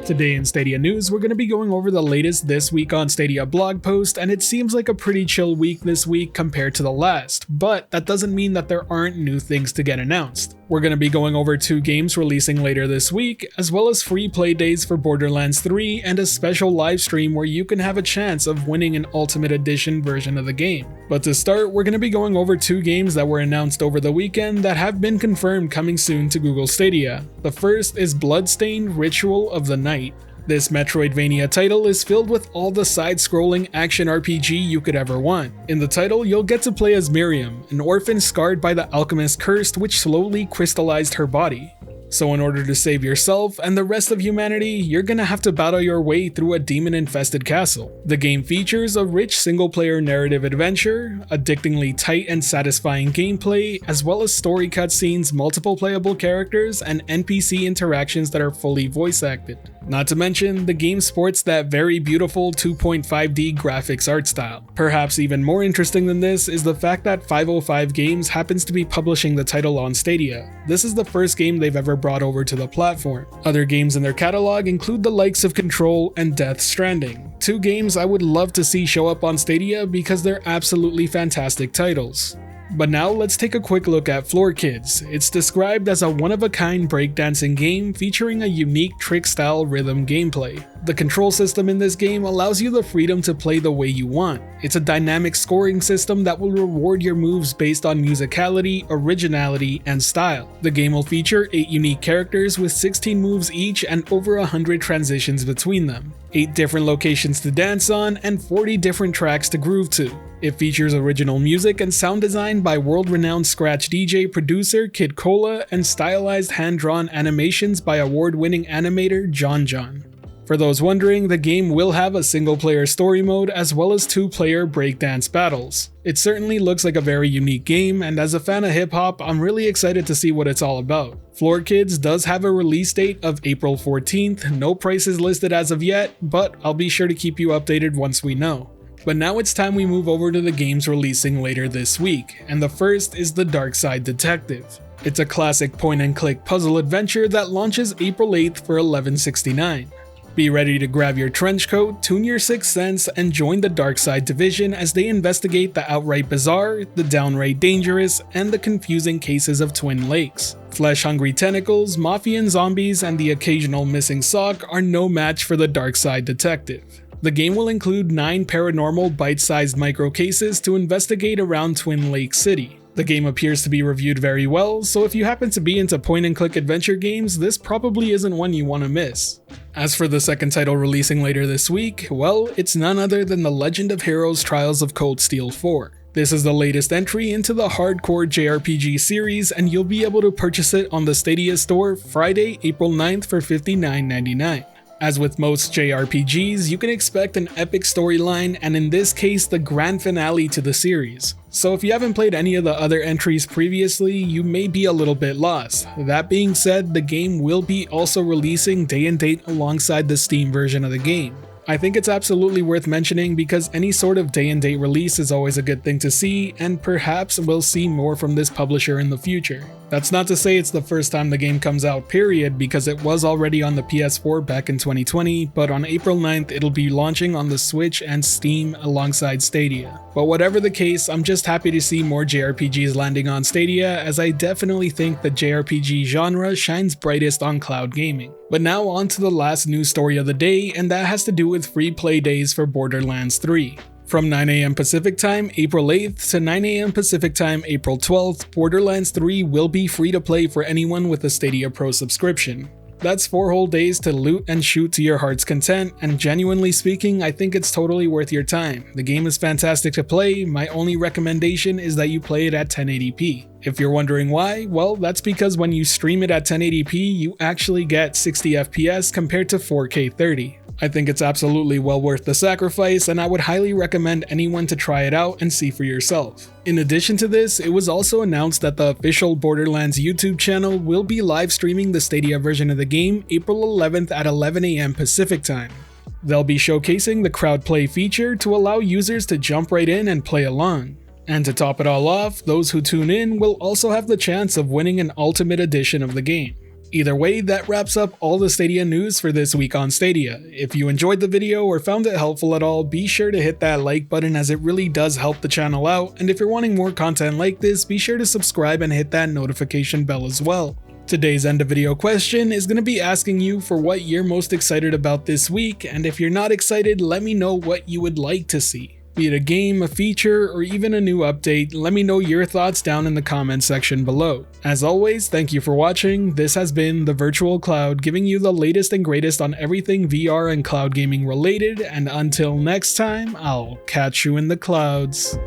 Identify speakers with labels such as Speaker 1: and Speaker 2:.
Speaker 1: Today in Stadia news, we're going to be going over the latest This Week on Stadia blog post, and it seems like a pretty chill week this week compared to the last, but that doesn't mean that there aren't new things to get announced. We're going to be going over 2 games releasing later this week, as well as free play days for Borderlands 3 and a special live stream where you can have a chance of winning an Ultimate Edition version of the game. But to start, we're going to be going over 2 games that were announced over the weekend that have been confirmed coming soon to Google Stadia. The first is Bloodstained Ritual of the Night. This Metroidvania title is filled with all the side-scrolling action RPG you could ever want. In the title, you'll get to play as Miriam, an orphan scarred by the alchemist's curse which slowly crystallized her body. So in order to save yourself and the rest of humanity, you're gonna have to battle your way through a demon-infested castle. The game features a rich single-player narrative adventure, addictingly tight and satisfying gameplay, as well as story cutscenes, multiple playable characters, and NPC interactions that are fully voice-acted. Not to mention, the game sports that very beautiful 2.5D graphics art style. Perhaps even more interesting than this is the fact that 505 Games happens to be publishing the title on Stadia. This is the first game they've ever brought over to the platform. Other games in their catalog include the likes of Control and Death Stranding, 2 games I would love to see show up on Stadia because they're absolutely fantastic titles. But now let's take a quick look at Floor Kids. It's described as a one-of-a-kind breakdancing game featuring a unique trick-style rhythm gameplay. The control system in this game allows you the freedom to play the way you want. It's a dynamic scoring system that will reward your moves based on musicality, originality, and style. The game will feature 8 unique characters with 16 moves each and over 100 transitions between them, 8 different locations to dance on, and 40 different tracks to groove to. It features original music and sound design by world-renowned scratch DJ producer Kid Cola and stylized hand-drawn animations by award-winning animator John John. For those wondering, the game will have a single-player story mode as well as 2-player breakdance battles. It certainly looks like a very unique game, and as a fan of hip-hop, I'm really excited to see what it's all about. Floor Kids does have a release date of April 14th, no prices listed as of yet, but I'll be sure to keep you updated once we know. But now it's time we move over to the games releasing later this week, and the first is The Dark Side Detective. It's a classic point-and-click puzzle adventure that launches April 8th for $11.69. Be ready to grab your trench coat, tune your sixth sense, and join the Dark Side Division as they investigate the outright bizarre, the downright dangerous, and the confusing cases of Twin Lakes. Flesh-hungry tentacles, mafia and zombies, and the occasional missing sock are no match for the Dark Side Detective. The game will include 9 paranormal bite-sized micro cases to investigate around Twin Lake City. The game appears to be reviewed very well, so if you happen to be into point-and-click adventure games, this probably isn't one you want to miss. As for the second title releasing later this week, well, it's none other than The Legend of Heroes Trials of Cold Steel 4. This is the latest entry into the hardcore JRPG series, and you'll be able to purchase it on the Stadia store Friday, April 9th for $59.99. As with most JRPGs, you can expect an epic storyline, and in this case, the grand finale to the series. So if you haven't played any of the other entries previously, you may be a little bit lost. That being said, the game will be also releasing day and date alongside the Steam version of the game. I think it's absolutely worth mentioning because any sort of day and date release is always a good thing to see, and perhaps we'll see more from this publisher in the future. That's not to say it's the first time the game comes out period, because it was already on the PS4 back in 2020, but on April 9th it'll be launching on the Switch and Steam alongside Stadia. But whatever the case, I'm just happy to see more JRPGs landing on Stadia, as I definitely think the JRPG genre shines brightest on cloud gaming. But now on to the last news story of the day, and that has to do with free play days for Borderlands 3. From 9 AM Pacific Time, April 8th to 9 AM Pacific Time, April 12th, Borderlands 3 will be free to play for anyone with a Stadia Pro subscription. That's 4 whole days to loot and shoot to your heart's content, and genuinely speaking, I think it's totally worth your time. The game is fantastic to play. My only recommendation is that you play it at 1080p. If you're wondering why, well, that's because when you stream it at 1080p, you actually get 60 FPS compared to 4K 30. I think it's absolutely well worth the sacrifice, and I would highly recommend anyone to try it out and see for yourself. In addition to this, it was also announced that the official Borderlands YouTube channel will be live streaming the Stadia version of the game April 11th at 11 AM Pacific Time. They'll be showcasing the crowd play feature to allow users to jump right in and play along. And to top it all off, those who tune in will also have the chance of winning an Ultimate Edition of the game. Either way, that wraps up all the Stadia news for this week on Stadia. If you enjoyed the video or found it helpful at all, be sure to hit that like button as it really does help the channel out, and if you're wanting more content like this, be sure to subscribe and hit that notification bell as well. Today's end of video question is going to be asking you for what you're most excited about this week, and if you're not excited, let me know what you would like to see. Be it a game, a feature, or even a new update, let me know your thoughts down in the comment section below. As always, thank you for watching. This has been The Virtual Cloud, giving you the latest and greatest on everything VR and cloud gaming related, and until next time, I'll catch you in the clouds.